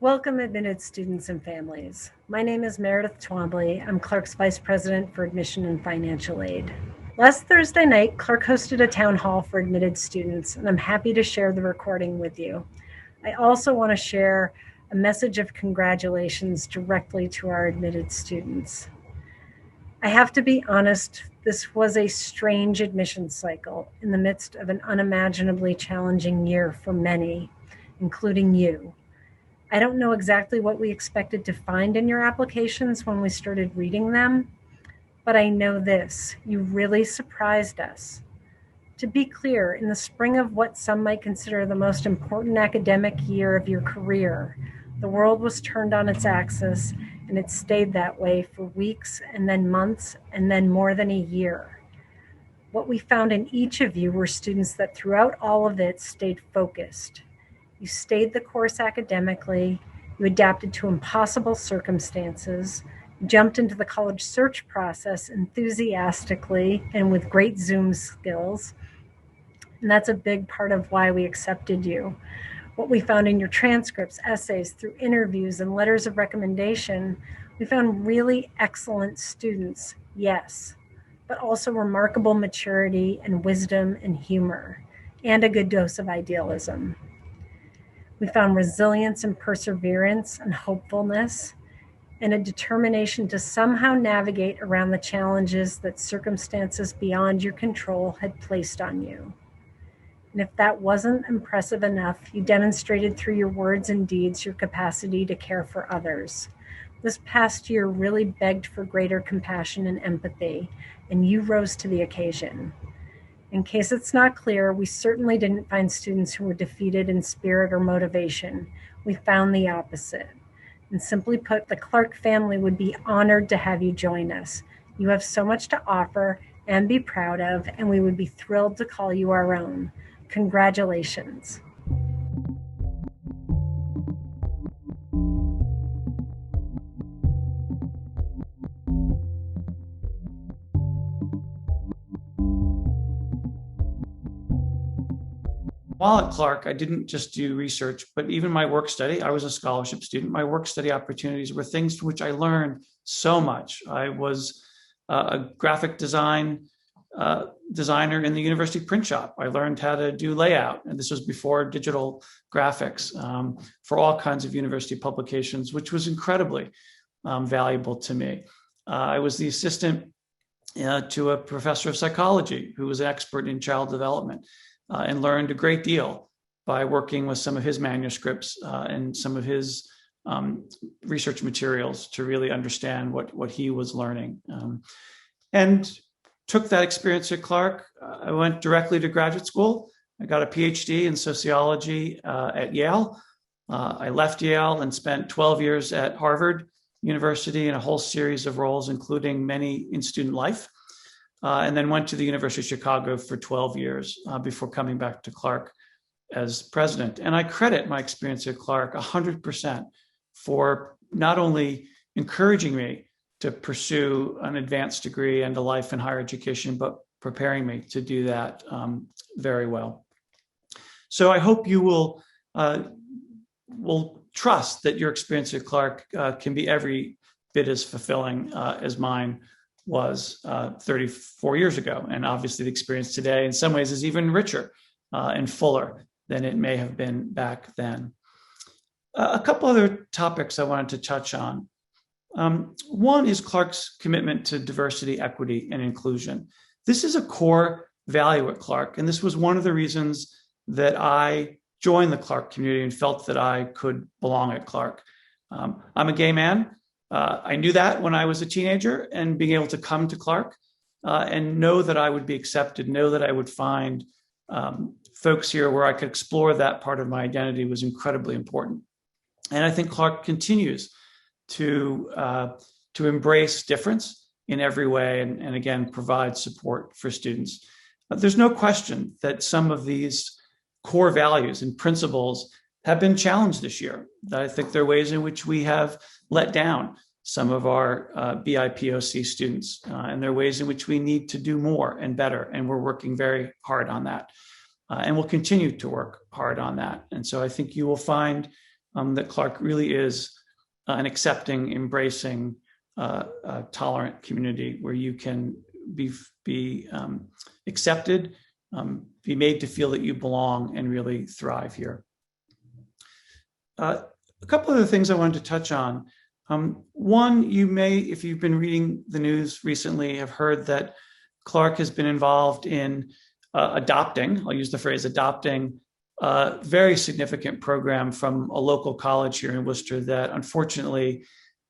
Welcome, admitted students and families. My name is Meredith Twombly. I'm Clark's Vice President for Admission and Financial Aid. Last Thursday night, Clark hosted a town hall for admitted students, and I'm happy to share the recording with you. I also want to share a message of congratulations directly to our admitted students. I have to be honest, this was a strange admission cycle in the midst of an unimaginably challenging year for many, including you. I don't know exactly what we expected to find in your applications when we started reading them, but I know this: you really surprised us. To be clear, in the spring of what some might consider the most important academic year of your career, the world was turned on its axis, and it stayed that way for weeks and then months and then more than a year. What we found in each of you were students that throughout all of it stayed focused. You stayed the course academically, you adapted to impossible circumstances, jumped into the college search process enthusiastically and with great Zoom skills. And that's a big part of why we accepted you. What we found in your transcripts, essays, through interviews, and letters of recommendation, we found really excellent students, yes, but also remarkable maturity and wisdom and humor, and a good dose of idealism. We found resilience and perseverance and hopefulness and a determination to somehow navigate around the challenges that circumstances beyond your control had placed on you. And if that wasn't impressive enough, you demonstrated through your words and deeds your capacity to care for others. This past year really begged for greater compassion and empathy, and you rose to the occasion. In case it's not clear, we certainly didn't find students who were defeated in spirit or motivation. We found the opposite. And simply put, the Clark family would be honored to have you join us. You have so much to offer and be proud of, and we would be thrilled to call you our own. Congratulations. While at Clark, I didn't just do research, but even my work study. I was a scholarship student. My work study opportunities were things for which I learned so much. I was a graphic designer in the university print shop. I learned how to do layout, and this was before digital graphics, for all kinds of university publications, which was incredibly valuable to me. I was the assistant to a professor of psychology who was an expert in child development. And learned a great deal by working with some of his manuscripts and some of his research materials to really understand what he was learning. And took that experience at Clark. I went directly to graduate school. I got a PhD in sociology at Yale. I left Yale and spent 12 years at Harvard University in a whole series of roles, including many in student life. And then went to the University of Chicago for 12 years before coming back to Clark as president. And I credit my experience at Clark 100% for not only encouraging me to pursue an advanced degree and a life in higher education, but preparing me to do that very well. So I hope you will trust that your experience at Clark can be every bit as fulfilling as mine was 34 years ago. And obviously the experience today in some ways is even richer and fuller than it may have been back then. A couple other topics I wanted to touch on. One is Clark's commitment to diversity, equity, and inclusion. This is a core value at Clark, and this was one of the reasons that I joined the Clark community and felt that I could belong at Clark. I'm a gay man. I knew that when I was a teenager, and being able to come to Clark and know that I would be accepted, know that I would find folks here where I could explore that part of my identity was incredibly important. And I think Clark continues to embrace difference in every way and again, provide support for students. There's no question that some of these core values and principles have been challenged this year. I think there are ways in which we have let down some of our BIPOC students, and there are ways in which we need to do more and better, and we're working very hard on that. And we'll continue to work hard on that. And so I think you will find that Clark really is an accepting, embracing, tolerant community where you can be accepted, be made to feel that you belong, and really thrive here. A couple of the things I wanted to touch on. One, you may, if you've been reading the news recently, have heard that Clark has been involved in adopting, I'll use the phrase adopting, a very significant program from a local college here in Worcester that unfortunately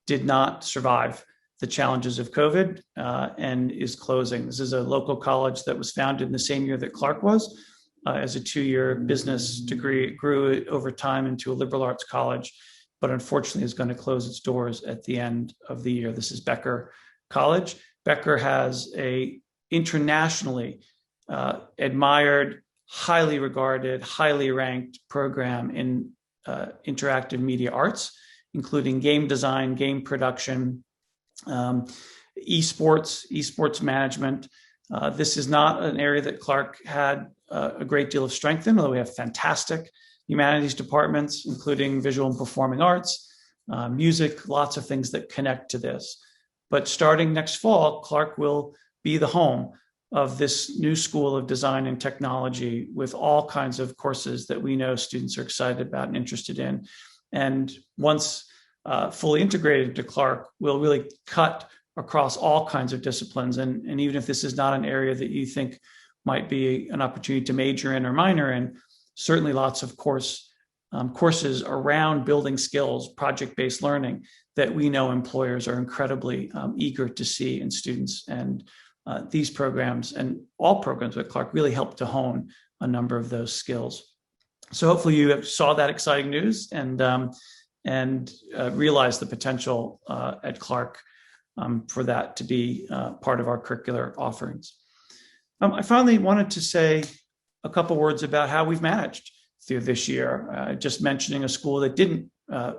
did not survive the challenges of COVID and is closing. This is a local college that was founded in the same year that Clark was as a 2-year business degree. It grew over time into a liberal arts college, but unfortunately is going to close its doors at the end of the year. This is Becker College. Becker has a internationally admired, highly regarded, highly ranked program in interactive media arts, including game design, game production, esports management. This is not an area that Clark had a great deal of strength in, although we have fantastic humanities departments, including visual and performing arts, music, lots of things that connect to this. But starting next fall, Clark will be the home of this new school of design and technology with all kinds of courses that we know students are excited about and interested in. And once fully integrated to Clark, we'll really cut across all kinds of disciplines. And even if this is not an area that you think might be an opportunity to major in or minor in, certainly lots of courses around building skills, project-based learning that we know employers are incredibly eager to see in students. And these programs and all programs at Clark really help to hone a number of those skills. So hopefully you saw that exciting news and realize the potential at Clark for that to be part of our curricular offerings. I finally wanted to say a couple words about how we've managed through this year. Just mentioning a school that didn't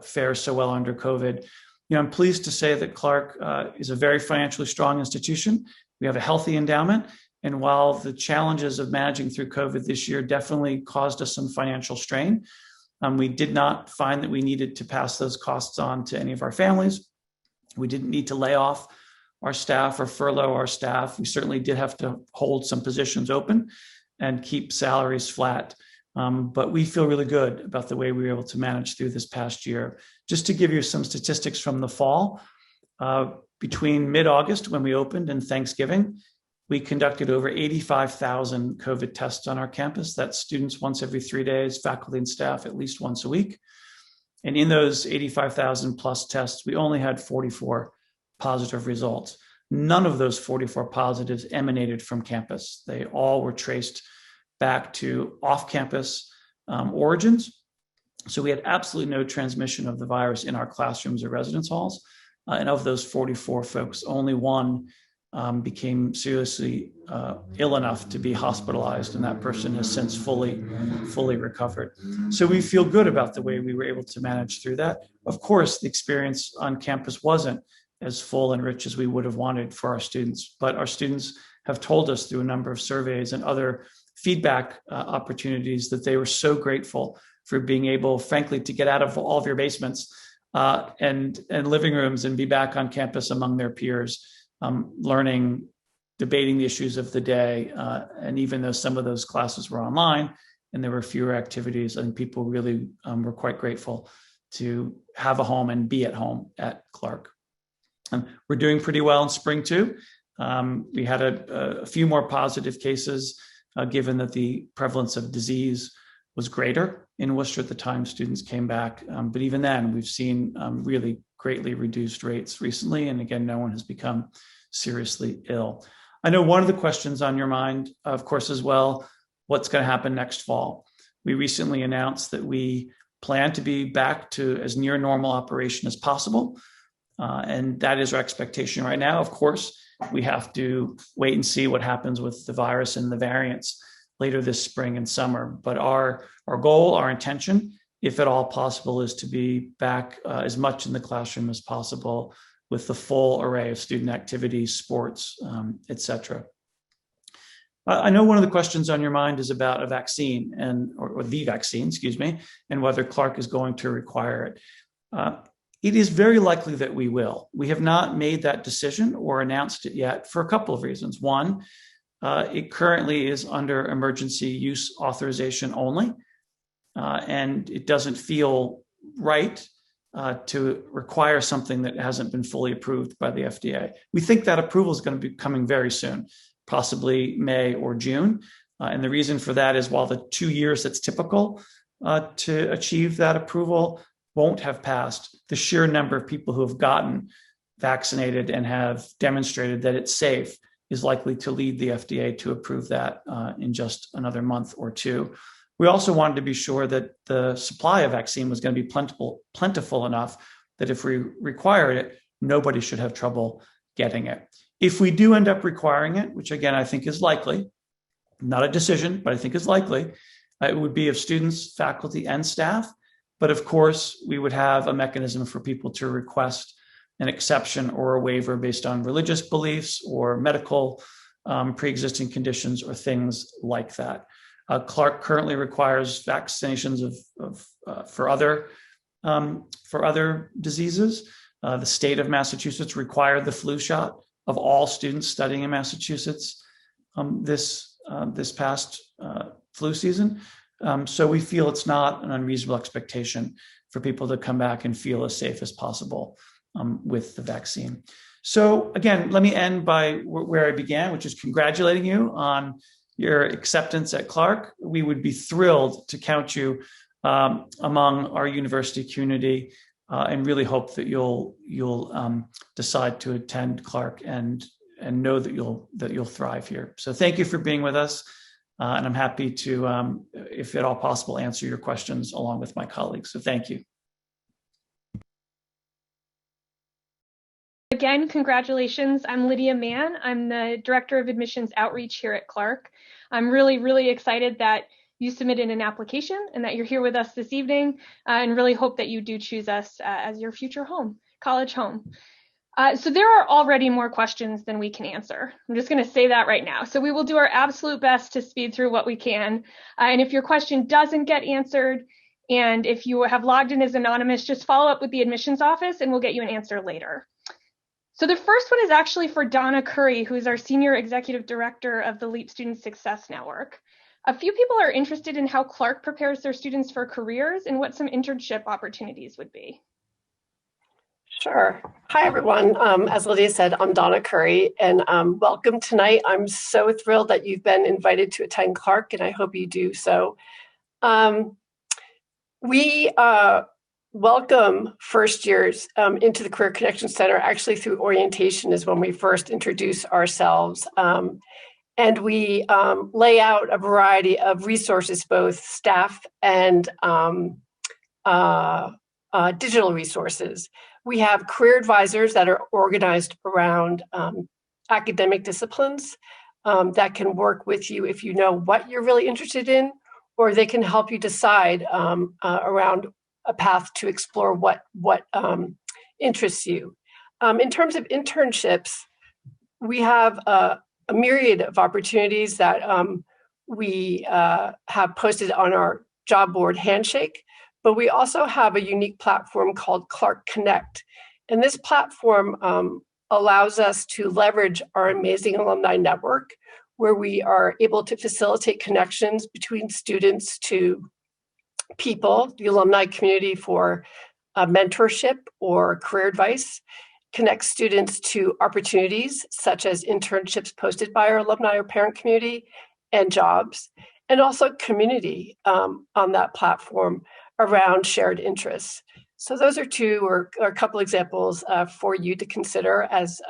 fare so well under COVID. I'm pleased to say that Clark is a very financially strong institution. We have a healthy endowment. And while the challenges of managing through COVID this year definitely caused us some financial strain, we did not find that we needed to pass those costs on to any of our families. We didn't need to lay off our staff or furlough our staff. We certainly did have to hold some positions open and keep salaries flat. But we feel really good about the way we were able to manage through this past year. Just to give you some statistics from the fall, between mid-August when we opened and Thanksgiving, we conducted over 85,000 COVID tests on our campus. That's students once every 3 days, faculty and staff at least once a week. And in those 85,000 plus tests, we only had 44 positive results. None of those 44 positives emanated from campus. They all were traced back to off-campus origins. So we had absolutely no transmission of the virus in our classrooms or residence halls. And of those 44 folks, only one became seriously ill enough to be hospitalized, and that person has since fully recovered. So we feel good about the way we were able to manage through that. Of course, the experience on campus wasn't as full and rich as we would have wanted for our students, but our students have told us through a number of surveys and other feedback opportunities that they were so grateful for being able, frankly, to get out of all of your basements and living rooms and be back on campus among their peers, learning, debating the issues of the day. And even though some of those classes were online and there were fewer activities, I think people really were quite grateful to have a home and be at home at Clark. We're doing pretty well in spring too. We had a few more positive cases, given that the prevalence of disease was greater in Worcester at the time students came back. But even then, we've seen really greatly reduced rates recently. And again, no one has become seriously ill. I know one of the questions on your mind, of course, as well, what's going to happen next fall? We recently announced that we plan to be back to as near normal operation as possible. And that is our expectation right now. Of course, we have to wait and see what happens with the virus and the variants later this spring and summer. But our goal, our intention, if at all possible, is to be back as much in the classroom as possible with the full array of student activities, sports, et cetera. I know one of the questions on your mind is about a vaccine or the vaccine, excuse me, and whether Clark is going to require it. It is very likely that we will. We have not made that decision or announced it yet for a couple of reasons. One, it currently is under emergency use authorization only, and it doesn't feel right to require something that hasn't been fully approved by the FDA. We think that approval is going to be coming very soon, possibly May or June. And the reason for that is while the 2 years that's typical to achieve that approval won't have passed, the sheer number of people who have gotten vaccinated and have demonstrated that it's safe is likely to lead the FDA to approve that in just another month or two. We also wanted to be sure that the supply of vaccine was going to be plentiful enough that if we required it, nobody should have trouble getting it. If we do end up requiring it, which again, I think is likely, not a decision, but I think is likely, it would be of students, faculty, and staff. But of course, we would have a mechanism for people to request an exception or a waiver based on religious beliefs or medical pre-existing conditions or things like that. Clark currently requires vaccinations for other diseases. The state of Massachusetts required the flu shot of all students studying in Massachusetts this past flu season. So we feel it's not an unreasonable expectation for people to come back and feel as safe as possible with the vaccine. So again, let me end by where I began, which is congratulating you on your acceptance at Clark. We would be thrilled to count you among our university community and really hope that you'll decide to attend Clark and know that you'll thrive here. So thank you for being with us. And I'm happy to, if at all possible, answer your questions along with my colleagues. So thank you. Again, congratulations. I'm Lydia Mann. I'm the Director of Admissions Outreach here at Clark. I'm really, really excited that you submitted an application and that you're here with us this evening, and really hope that you do choose us as your future home, college home. So there are already more questions than we can answer. I'm just going to say that right now. So we will do our absolute best to speed through what we can. And if your question doesn't get answered, and if you have logged in as anonymous, just follow up with the admissions office and we'll get you an answer later. So the first one is actually for Donna Curry, who is our Senior Executive Director of the LEAP Student Success Network. A few people are interested in how Clark prepares their students for careers and what some internship opportunities would be. Sure. Hi, everyone. As Lydia said, I'm Donna Curry, and welcome tonight. I'm so thrilled that you've been invited to attend Clark, and I hope you do so. We welcome first years into the Career Connection Center. Actually, through orientation is when we first introduce ourselves. And we lay out a variety of resources, both staff and digital resources. We have career advisors that are organized around academic disciplines that can work with you if you know what you're really interested in, or they can help you decide around a path to explore what interests you. In terms of internships, we have a myriad of opportunities that we have posted on our job board Handshake. But we also have a unique platform called Clark Connect. And this platform allows us to leverage our amazing alumni network, where we are able to facilitate connections between students to people, the alumni community for mentorship or career advice, connect students to opportunities such as internships posted by our alumni or parent community and jobs, and also community on that platform around shared interests. So those are two or a couple examples for you to consider as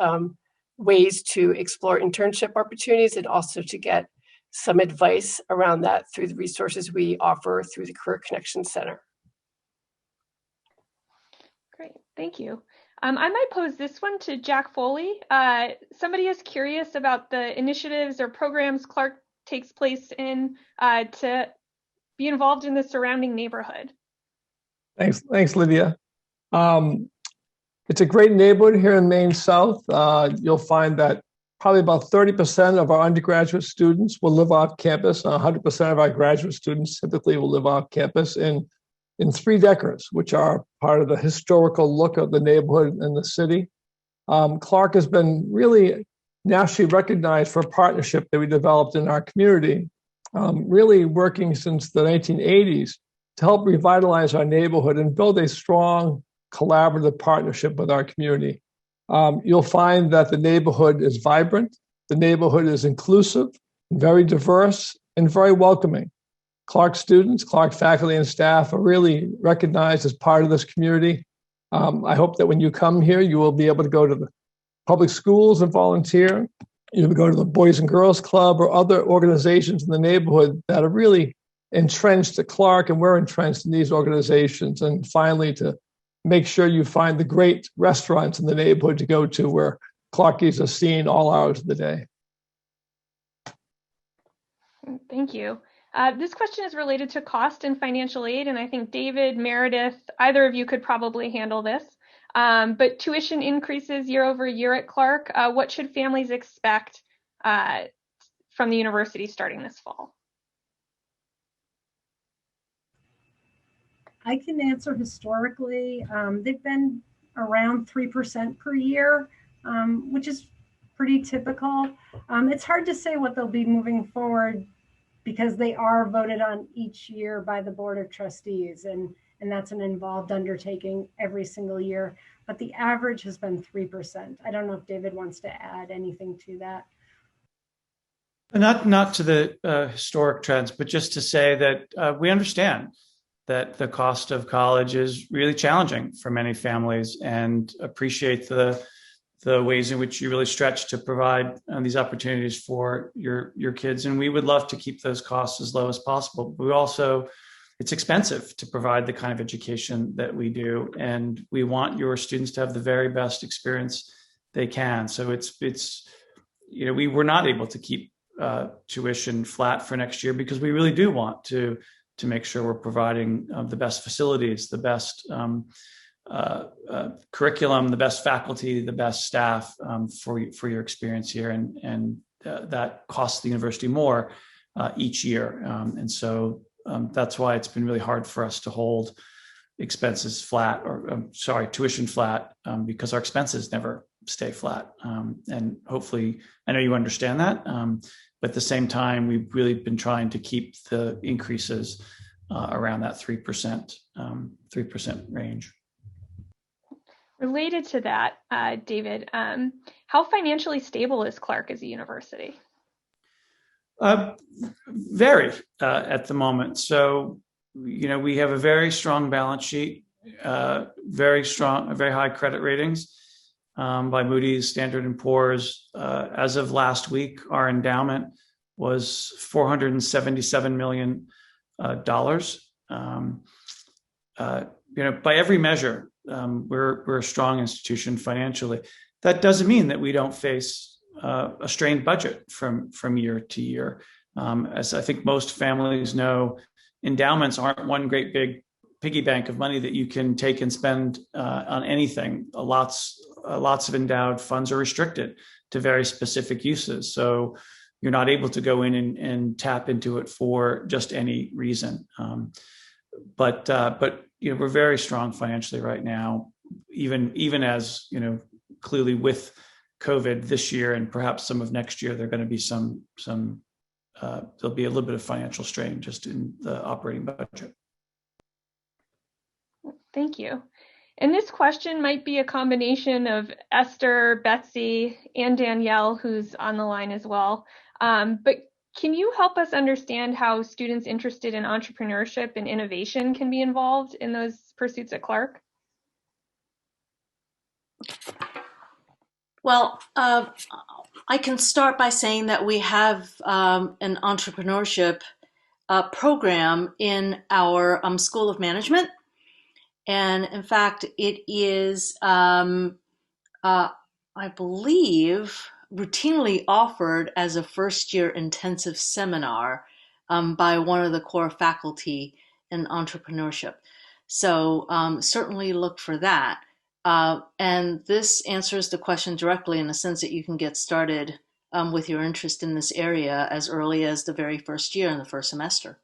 ways to explore internship opportunities and also to get some advice around that through the resources we offer through the Career Connection Center. Great, thank you. I might pose this one to Jack Foley. Somebody is curious about the initiatives or programs Clark takes place in to be involved in the surrounding neighborhood. Thanks, Lydia. It's a great neighborhood here in Maine South. You'll find that probably about 30% of our undergraduate students will live off campus. 100% of our graduate students typically will live off campus in three decars, which are part of the historical look of the neighborhood and the city. Clark has been really nationally recognized for a partnership that we developed in our community, really working since the 1980s to help revitalize our neighborhood and build a strong collaborative partnership with our community. You'll find that the neighborhood is vibrant, the neighborhood is inclusive, very diverse, and very welcoming. Clark students, Clark faculty and staff are really recognized as part of this community. I hope that when you come here, you will be able to go to the public schools and volunteer. You'll go to the Boys and Girls Club or other organizations in the neighborhood that are really entrenched at Clark, and we're entrenched in these organizations. And finally, to make sure you find the great restaurants in the neighborhood to go to where Clarkies are seen all hours of the day. Thank you. This question is related to cost and financial aid, and I think David, Meredith, either of you could probably handle this. But tuition increases year over year at Clark. What should families expect from the university starting this fall? I can answer historically. They've been around 3% per year, which is pretty typical. It's hard to say what they'll be moving forward because they are voted on each year by the Board of Trustees, and that's an involved undertaking every single year. But the average has been 3%. I don't know if David wants to add anything to that. Not to the historic trends, but just to say that we understand that the cost of college is really challenging for many families, and appreciate the ways in which you really stretch to provide these opportunities for your kids. And we would love to keep those costs as low as possible. But we also, it's expensive to provide the kind of education that we do, and we want your students to have the very best experience they can. So we were not able to keep tuition flat for next year because we really do want to make sure we're providing the best facilities, the best curriculum, the best faculty, the best staff for your experience here, and that costs the university more each year. And so that's why it's been really hard for us to hold expenses flat, tuition flat, because our expenses never stay flat. And hopefully, I know you understand that, but at the same time, we've really been trying to keep the increases around that 3% range. Related to that, David, how financially stable is Clark as a university? Very at the moment. So, we have a very strong balance sheet, very high credit ratings by Moody's, Standard & Poor's. As of last week, our endowment was $477 million. By every measure, we're a strong institution financially. That doesn't mean that we don't face a strained budget from year to year. As I think most families know, endowments aren't one great big piggy bank of money that you can take and spend on anything. Lots of endowed funds are restricted to very specific uses. So you're not able to go in and tap into it for just any reason. But we're very strong financially right now, even as clearly with COVID this year and perhaps some of next year, there are going to be there'll be a little bit of financial strain just in the operating budget. Thank you. And this question might be a combination of Esther, Betsy, and Danielle, who's on the line as well. But can you help us understand how students interested in entrepreneurship and innovation can be involved in those pursuits at Clark? Well, I can start by saying that we have an entrepreneurship program in our School of Management. And in fact, it is, I believe, routinely offered as a first-year intensive seminar by one of the core faculty in entrepreneurship. So certainly look for that. And this answers the question directly in the sense that you can get started with your interest in this area as early as the very first year in the first semester.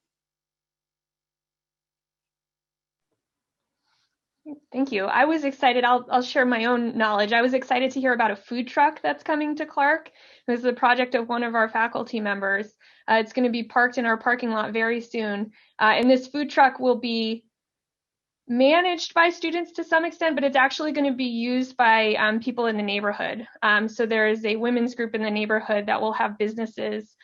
Thank you. I was excited. I'll share my own knowledge. I was excited to hear about a food truck that's coming to Clark. This is the project of one of our faculty members. It's going to be parked in our parking lot very soon. And this food truck will be managed by students to some extent, but it's actually going to be used by people in the neighborhood. So there is a women's group in the neighborhood that will have businesses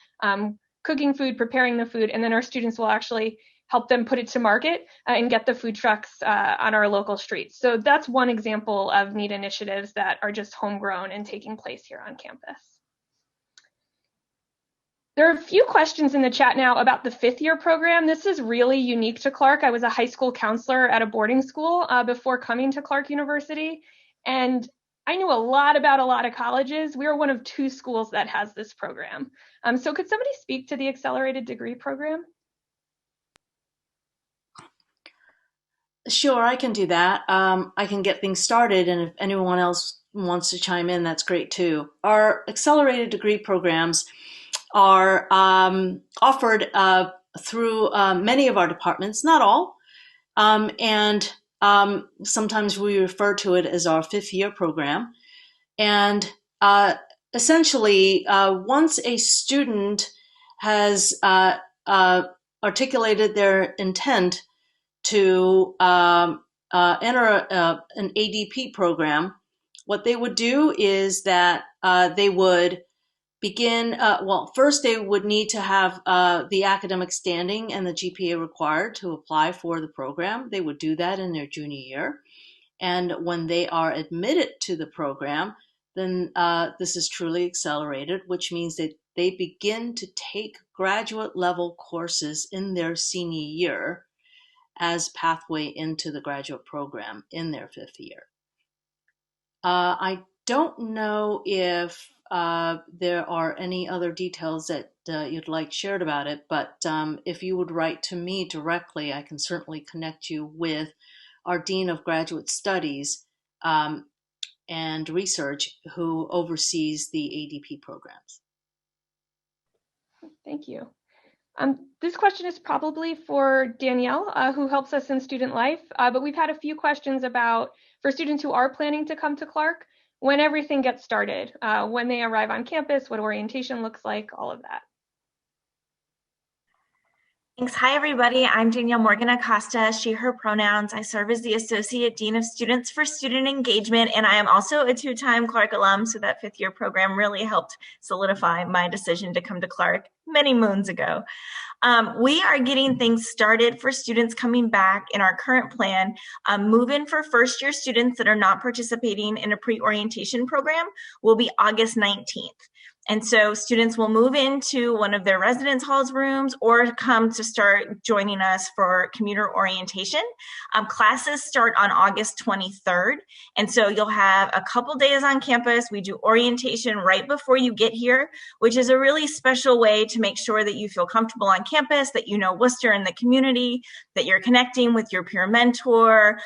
cooking food, preparing the food, and then our students will actually help them put it to market and get the food trucks on our local streets. So that's one example of neat initiatives that are just homegrown and taking place here on campus. There are a few questions in the chat now about the fifth year program. This is really unique to Clark. I was a high school counselor at a boarding school before coming to Clark University, and I knew a lot about a lot of colleges. We are one of 2 schools that has this program. So could somebody speak to the accelerated degree program? Sure, I can do that. I can get things started, and if anyone else wants to chime in, that's great too. Our accelerated degree programs are offered through many of our departments, not all, and sometimes we refer to it as our fifth year program. And essentially, once a student has articulated their intent to enter an ADP program, what they would do is that they would begin, first they would need to have the academic standing and the GPA required to apply for the program. They would do that in their junior year. And when they are admitted to the program, then this is truly accelerated, which means that they begin to take graduate level courses in their senior year as pathway into the graduate program in their fifth year. I don't know if there are any other details that you'd like shared about it, but if you would write to me directly, I can certainly connect you with our Dean of Graduate Studies and Research, who oversees the ADP programs. Thank you. This question is probably for Danielle, who helps us in student life, but we've had a few questions about, for students who are planning to come to Clark, when everything gets started, when they arrive on campus, what orientation looks like, all of that. Thanks. Hi, everybody. I'm Danielle Morgan Acosta, she, her pronouns. I serve as the Associate Dean of Students for Student Engagement, and I am also a 2-time Clark alum, so that fifth year program really helped solidify my decision to come to Clark many moons ago. We are getting things started for students coming back in our current plan. Move-in for first year students that are not participating in a pre-orientation program will be August 19th. And so students will move into one of their residence halls rooms or come to start joining us for commuter orientation. Classes start on August 23rd. And so you'll have a couple days on campus. We do orientation right before you get here, which is a really special way to make sure that you feel comfortable on campus, that you know Worcester and the community, that you're connecting with your peer mentor,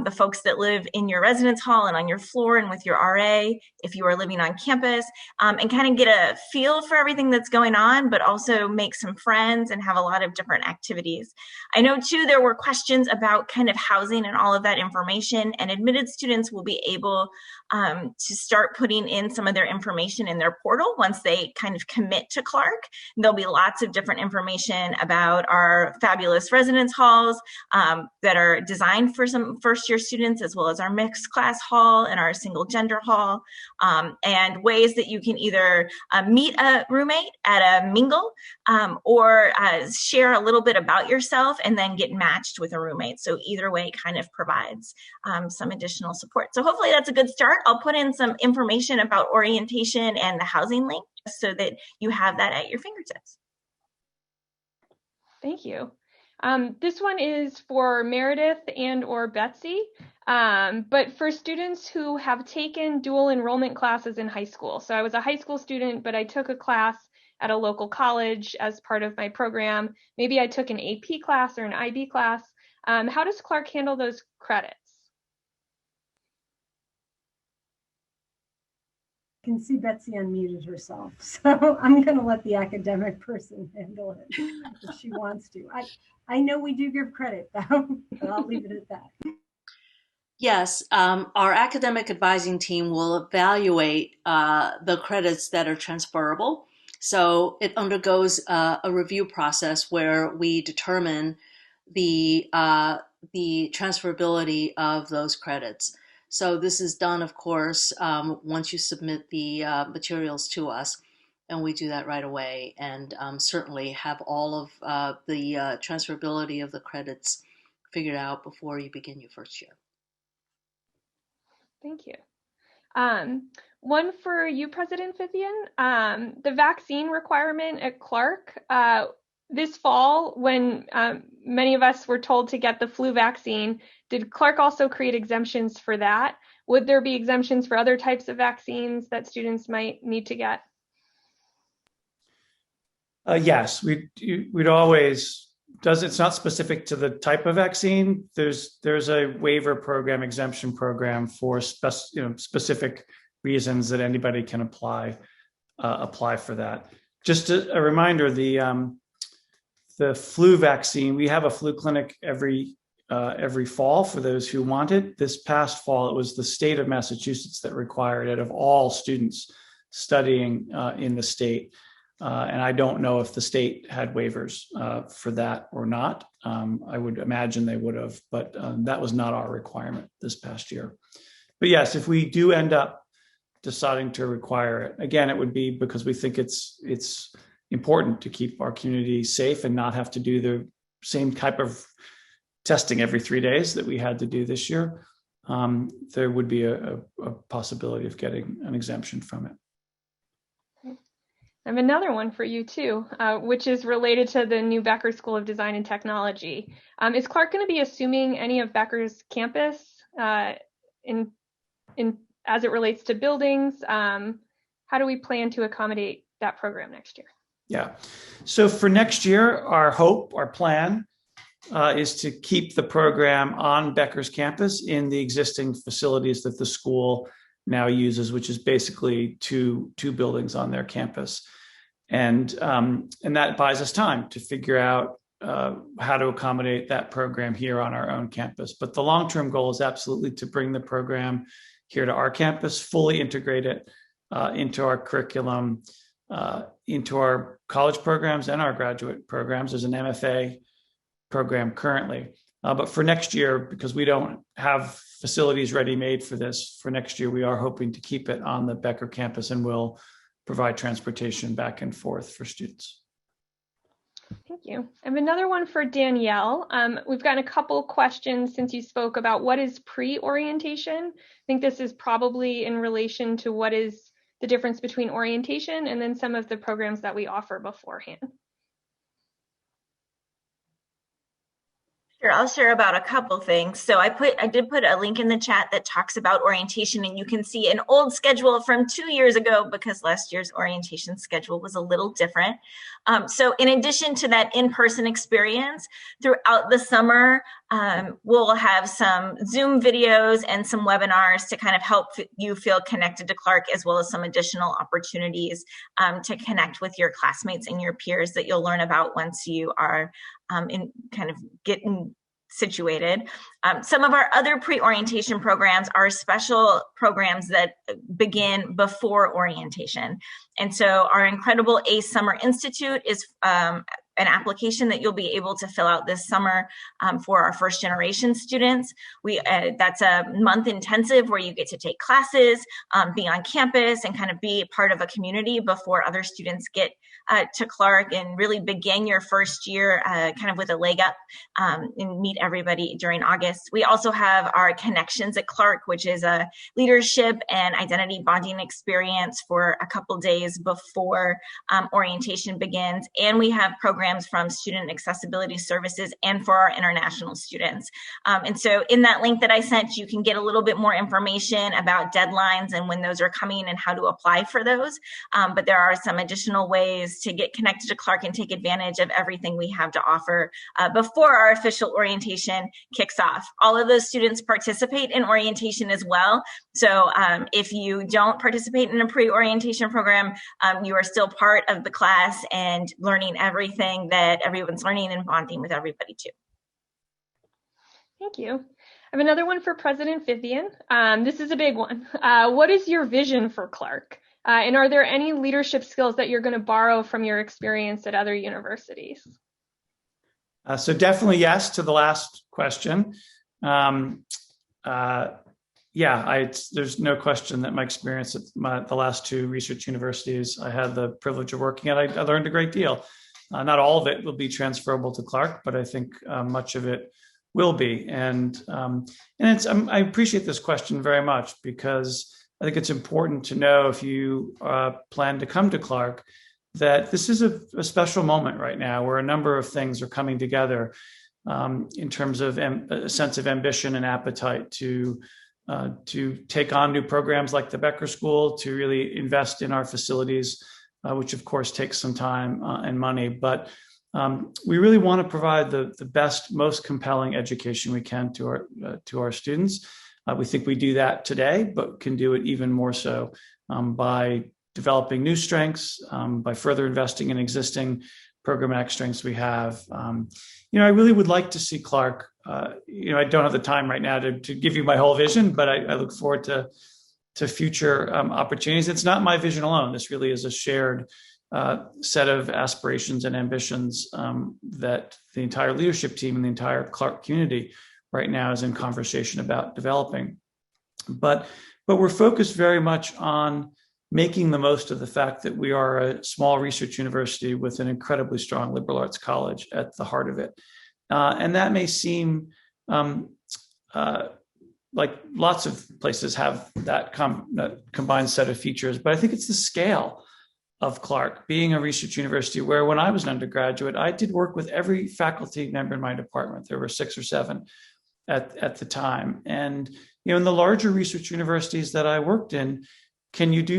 the folks that live in your residence hall and on your floor and with your RA if you are living on campus, and kind of get a feel for everything that's going on, but also make some friends and have a lot of different activities. I know too, there were questions about kind of housing and all of that information, and admitted students will be able to start putting in some of their information in their portal once they kind of commit to Clark. There'll be lots of different information about our fabulous residence halls that are designed for some first year students, as well as our mixed class hall and our single gender hall, and ways that you can either meet a roommate at a mingle or share a little bit about yourself and then get matched with a roommate. So either way kind of provides some additional support. So hopefully that's a good start. I'll put in some information about orientation and the housing link so that you have that at your fingertips. Thank you. This one is for Meredith and or Betsy, but for students who have taken dual enrollment classes in high school. So I was a high school student, but I took a class at a local college as part of my program. Maybe I took an AP class or an IB class. How does Clark handle those credits? can see Betsy unmuted herself, so I'm going to let the academic person handle it if she wants to. I know we do give credit, though, but I'll leave it at that. Yes, our academic advising team will evaluate the credits that are transferable. So it undergoes a review process where we determine the transferability of those credits. So this is done, of course, once you submit the materials to us, and we do that right away, and certainly have all of the transferability of the credits figured out before you begin your first year. Thank you. One for you, President Fithian. The vaccine requirement at Clark. This fall, when many of us were told to get the flu vaccine, did Clark also create exemptions for that? Would there be exemptions for other types of vaccines that students might need to get? Yes, we'd always. It's not specific to the type of vaccine. There's a waiver program, exemption program for specific reasons that anybody can apply for that. Just a reminder, the flu vaccine, we have a flu clinic every fall for those who want it. This past fall, it was the state of Massachusetts that required it of all students studying in the state. And I don't know if the state had waivers for that or not. I would imagine they would have, but that was not our requirement this past year. But yes, if we do end up deciding to require it, again, it would be because we think it's important to keep our community safe and not have to do the same type of testing every 3 days that we had to do this year. There would be a possibility of getting an exemption from it. I have another one for you too, which is related to the new Becker School of Design and Technology. Is Clark going to be assuming any of Becker's campus in as it relates to buildings? How do we plan to accommodate that program next year? Yeah, so for next year, our plan is to keep the program on Becker's campus in the existing facilities that the school now uses, which is basically two buildings on their campus. And that buys us time to figure out how to accommodate that program here on our own campus. But the long-term goal is absolutely to bring the program here to our campus, fully integrate it into our curriculum, into our college programs and our graduate programs. There's an MFA program currently. But for next year, because we don't have facilities ready-made for this, for next year, we are hoping to keep it on the Becker campus and will provide transportation back and forth for students. Thank you. I have another one for Danielle. We've gotten a couple questions since you spoke about what is pre-orientation. I think this is probably in relation to what is the difference between orientation and then some of the programs that we offer beforehand. Sure, I'll share about a couple things. So I did put a link in the chat that talks about orientation, and you can see an old schedule from 2 years ago because last year's orientation schedule was a little different. So in addition to that in-person experience, throughout the summer, we'll have some Zoom videos and some webinars to kind of help you feel connected to Clark, as well as some additional opportunities to connect with your classmates and your peers that you'll learn about once you are in kind of getting situated. Some of our other pre-orientation programs are special programs that begin before orientation. And so our incredible ACE Summer Institute is an application that you'll be able to fill out this summer for our first generation students. That's a month intensive where you get to take classes, be on campus, and kind of be part of a community before other students get to Clark and really begin your first year kind of with a leg up and meet everybody during August. We also have our Connections at Clark, which is a leadership and identity bonding experience for a couple days before orientation begins. And we have programs programs from Student Accessibility Services and for our international students. And so in that link that I sent, you can get a little bit more information about deadlines and when those are coming and how to apply for those. But there are some additional ways to get connected to Clark and take advantage of everything we have to offer before our official orientation kicks off. All of those students participate in orientation as well. So if you don't participate in a pre-orientation program, you are still part of the class and learning everything that everyone's learning and bonding with everybody too. Thank you. I have another one for President Fithian. This is a big one. What is your vision for Clark? And are there any leadership skills that you're going to borrow from your experience at other universities? So definitely yes to the last question. There's no question that my experience at the last two research universities I had the privilege of working at, I learned a great deal. Not all of it will be transferable to Clark, but I think much of it will be. And I appreciate this question very much because I think it's important to know if you plan to come to Clark that this is a special moment right now where a number of things are coming together in terms of a sense of ambition and appetite to take on new programs like the Becker School, to really invest in our facilities, which of course takes some time and money. But we really want to provide the best, most compelling education we can to our students. We think we do that today, but can do it even more so by developing new strengths, by further investing in existing programmatic strengths we have. I really would like to see Clark. I don't have the time right now to give you my whole vision, but I look forward to future opportunities. It's not my vision alone. This really is a shared set of aspirations and ambitions that the entire leadership team and the entire Clark community right now is in conversation about developing. But we're focused very much on making the most of the fact that we are a small research university with an incredibly strong liberal arts college at the heart of it. And that may seem like lots of places have that combined set of features, but I think it's the scale of Clark being a research university where when I was an undergraduate, I did work with every faculty member in my department. There were 6 or 7 at the time. And, in the larger research universities that I worked in, can you do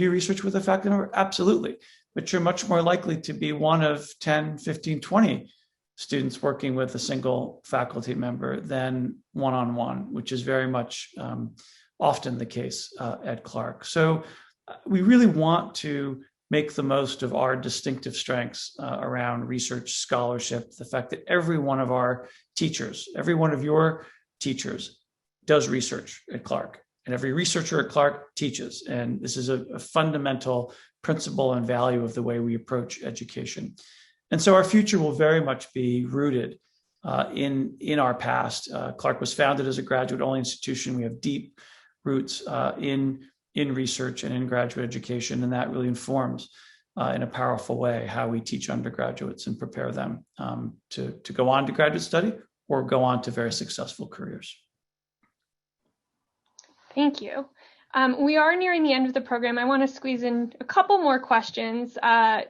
research with a faculty member? Absolutely. But you're much more likely to be one of 10, 15, 20 students working with a single faculty member than one-on-one, which is very much often the case at Clark. So we really want to make the most of our distinctive strengths around research scholarship, the fact that every one of our teachers, every one of your teachers does research at Clark. And every researcher at Clark teaches. And this is a fundamental principle and value of the way we approach education. And so our future will very much be rooted in our past. Clark was founded as a graduate-only institution. We have deep roots in research and in graduate education, and that really informs in a powerful way how we teach undergraduates and prepare them to go on to graduate study or go on to very successful careers. Thank you. We are nearing the end of the program. I want to squeeze in a couple more questions.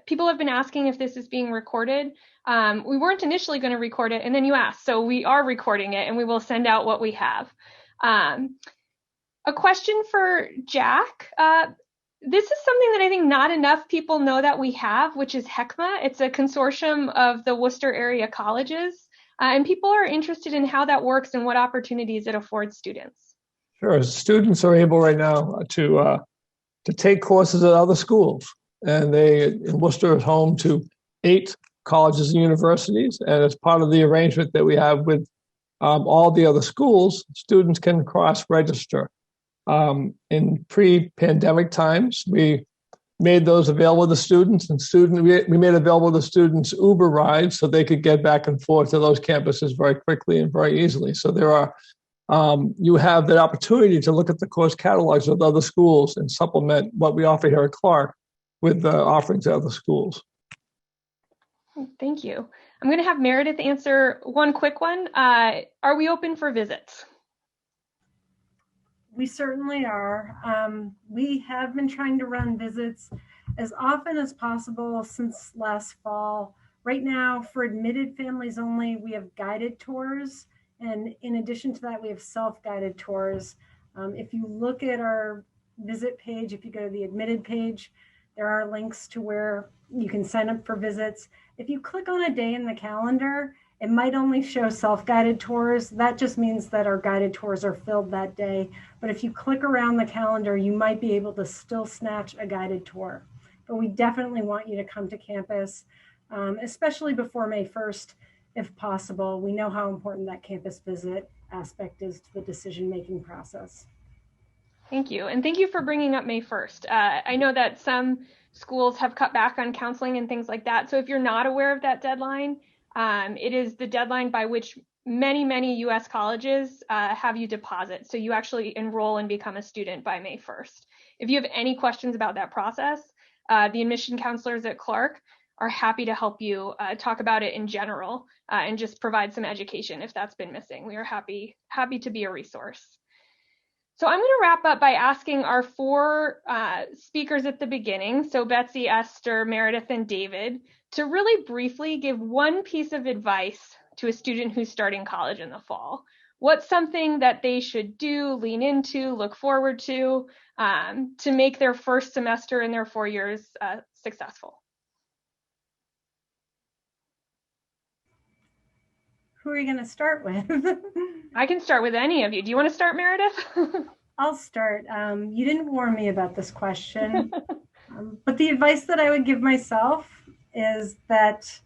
People have been asking if this is being recorded. We weren't initially going to record it, and then you asked, so we are recording it, and we will send out what we have. A question for Jack. This is something that I think not enough people know that we have, which is Hekma. It's a consortium of the Worcester area colleges, and people are interested in how that works and what opportunities it affords students. Sure. Students are able right now to take courses at other schools, and Worcester is home to 8 colleges and universities. And as part of the arrangement that we have with all the other schools, students can cross-register. In pre-pandemic times, we made those available to students, and we made available to students Uber rides so they could get back and forth to those campuses very quickly and very easily. So there are. You have that opportunity to look at the course catalogs of other schools and supplement what we offer here at Clark with the offerings at other schools. Thank you. I'm going to have Meredith answer one quick one. Are we open for visits? We certainly are. We have been trying to run visits as often as possible since last fall. Right now, for admitted families only, we have guided tours. And in addition to that, we have self-guided tours. If you look at our visit page, if you go to the admitted page, there are links to where you can sign up for visits. If you click on a day in the calendar, it might only show self-guided tours. That just means that our guided tours are filled that day. But if you click around the calendar, you might be able to still snatch a guided tour. But we definitely want you to come to campus, especially before May 1st, if possible. We know how important that campus visit aspect is to the decision-making process. Thank you. And thank you for bringing up May 1st. I know that some schools have cut back on counseling and things like that. So if you're not aware of that deadline, it is the deadline by which many U.S. colleges have you deposit. So you actually enroll and become a student by May 1st. If you have any questions about that process, the admission counselors at Clark are happy to help you talk about it in general and just provide some education if that's been missing. We are happy to be a resource. So I'm going to wrap up by asking our four speakers at the beginning, so Betsy, Esther, Meredith, and David, to really briefly give one piece of advice to a student who's starting college in the fall. What's something that they should do, lean into, look forward to make their first semester in their 4 years successful? Who are you going to start with? I can start with any of you. Do you want to start, Meredith? I'll start. You didn't warn me about this question, but the advice that I would give myself is that,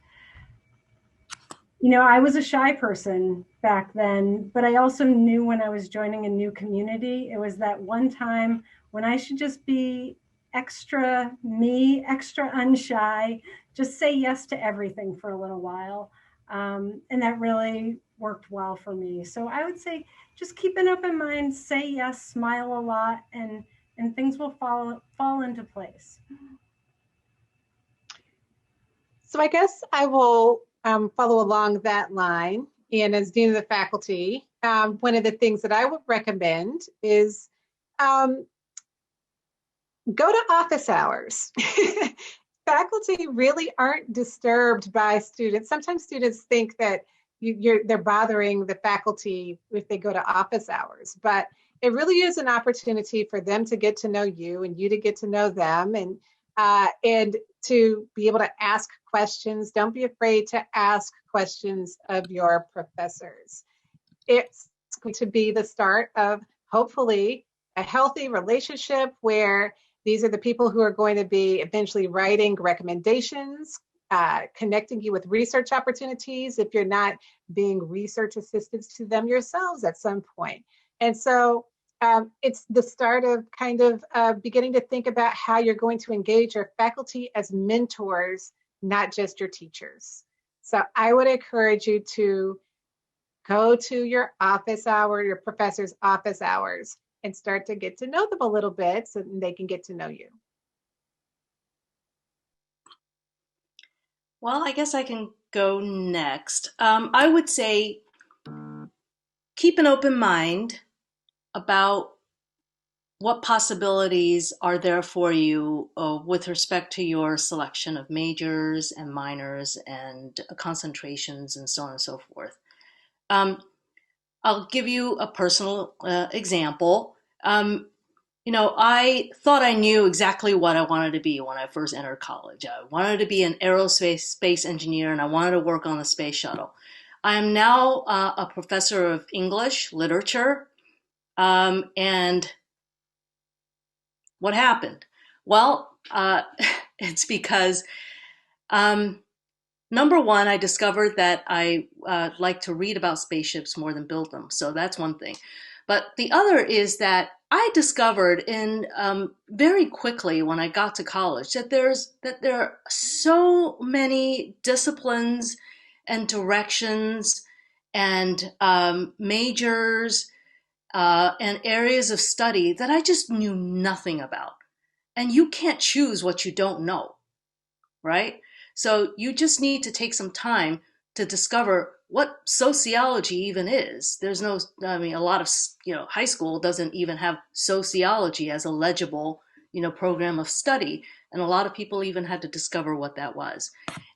I was a shy person back then, but I also knew when I was joining a new community, it was that one time when I should just be extra me, extra unshy, just say yes to everything for a little while. And that really worked well for me. So I would say just keep an open mind, say yes, smile a lot, and things will fall into place. So I guess I will follow along that line. And as Dean of the Faculty, one of the things that I would recommend is go to office hours. Faculty really aren't disturbed by students. Sometimes students think that they're bothering the faculty if they go to office hours, but it really is an opportunity for them to get to know you and you to get to know them, and to be able to ask questions. Don't be afraid to ask questions of your professors. It's going to be the start of hopefully a healthy relationship where these are the people who are going to be eventually writing recommendations, connecting you with research opportunities if you're not being research assistants to them yourselves at some point. And so it's the start of kind of beginning to think about how you're going to engage your faculty as mentors, not just your teachers. So I would encourage you to go to your office hour, your professor's office hours, and start to get to know them a little bit so they can get to know you. Well, I guess I can go next. I would say keep an open mind about what possibilities are there for you with respect to your selection of majors and minors and concentrations and so on and so forth. I'll give you a personal example. I thought I knew exactly what I wanted to be when I first entered college. I wanted to be an aerospace engineer, and I wanted to work on the space shuttle. I am now a professor of English literature, and what happened? Well, it's because number one, I discovered that I like to read about spaceships more than build them. So that's one thing. But the other is that I discovered very quickly when I got to college that there are so many disciplines and directions and majors and areas of study that I just knew nothing about. And you can't choose what you don't know, right? So you just need to take some time to discover what sociology even is. There's no, a lot of, high school doesn't even have sociology as a legible, program of study. And a lot of people even had to discover what that was.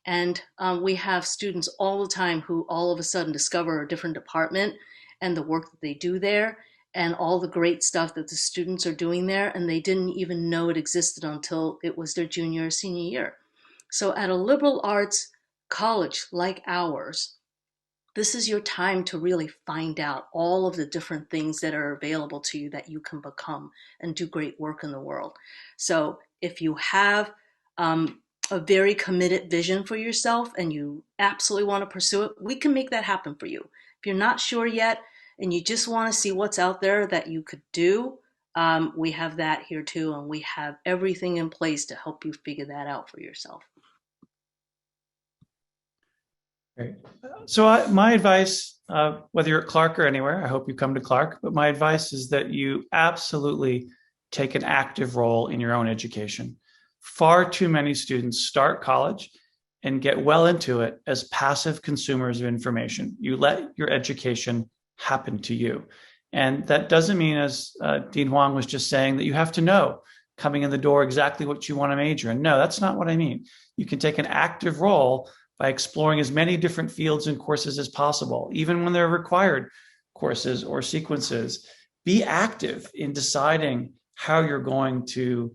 And we have students all the time who all of a sudden discover a different department and the work that they do there and all the great stuff that the students are doing there, and they didn't even know it existed until it was their junior or senior year. So at a liberal arts college like ours, this is your time to really find out all of the different things that are available to you that you can become and do great work in the world. So if you have a very committed vision for yourself and you absolutely want to pursue it, we can make that happen for you. If you're not sure yet and you just want to see what's out there that you could do, we have that here too, and we have everything in place to help you figure that out for yourself. Great. So my advice, whether you're at Clark or anywhere, I hope you come to Clark, but my advice is that you absolutely take an active role in your own education. Far too many students start college and get well into it as passive consumers of information. You let your education happen to you. And that doesn't mean, as Dean Huang was just saying, that you have to know coming in the door exactly what you want to major in. No, that's not what I mean. You can take an active role by exploring as many different fields and courses as possible, even when they're required courses or sequences. Be active in deciding how you're going to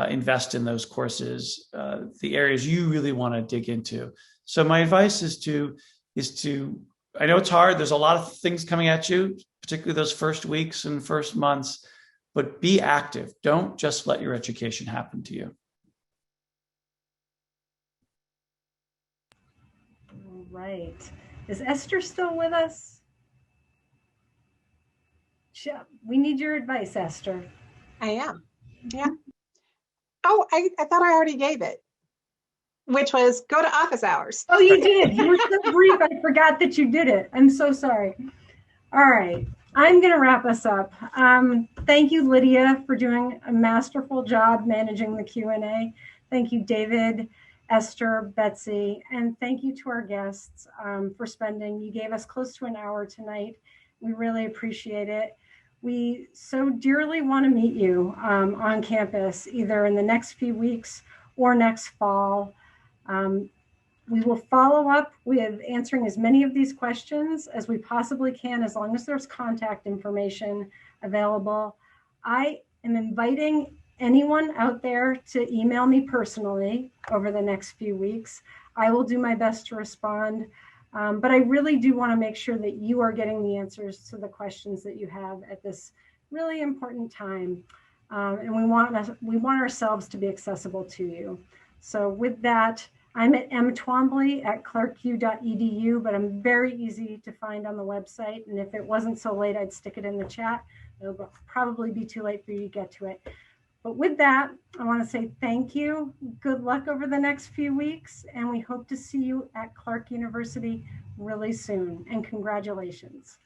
invest in those courses, the areas you really want to dig into. So my advice is to, I know it's hard. There's a lot of things coming at you, particularly those first weeks and first months, but be active. Don't just let your education happen to you. Right. Is Esther still with us? We need your advice, Esther. I am. Yeah. Oh, I thought I already gave it, which was go to office hours. Oh, you did. You were so brief. I forgot that you did it. I'm so sorry. All right. I'm going to wrap us up. Thank you, Lydia, for doing a masterful job managing the Q&A. Thank you, David, Esther, Betsy, and thank you to our guests for you gave us close to an hour tonight. We really appreciate it. We so dearly want to meet you on campus, either in the next few weeks or next fall. We will follow up with answering as many of these questions as we possibly can, as long as there's contact information available. I am inviting anyone out there to email me personally over the next few weeks. I will do my best to respond, but I really do want to make sure that you are getting the answers to the questions that you have at this really important time. And we want ourselves to be accessible to you. So with that, I'm at mtwombly@clarku.edu, but I'm very easy to find on the website. And if it wasn't so late, I'd stick it in the chat. It'll probably be too late for you to get to it. But with that, I want to say thank you. Good luck over the next few weeks. And we hope to see you at Clark University really soon. And congratulations.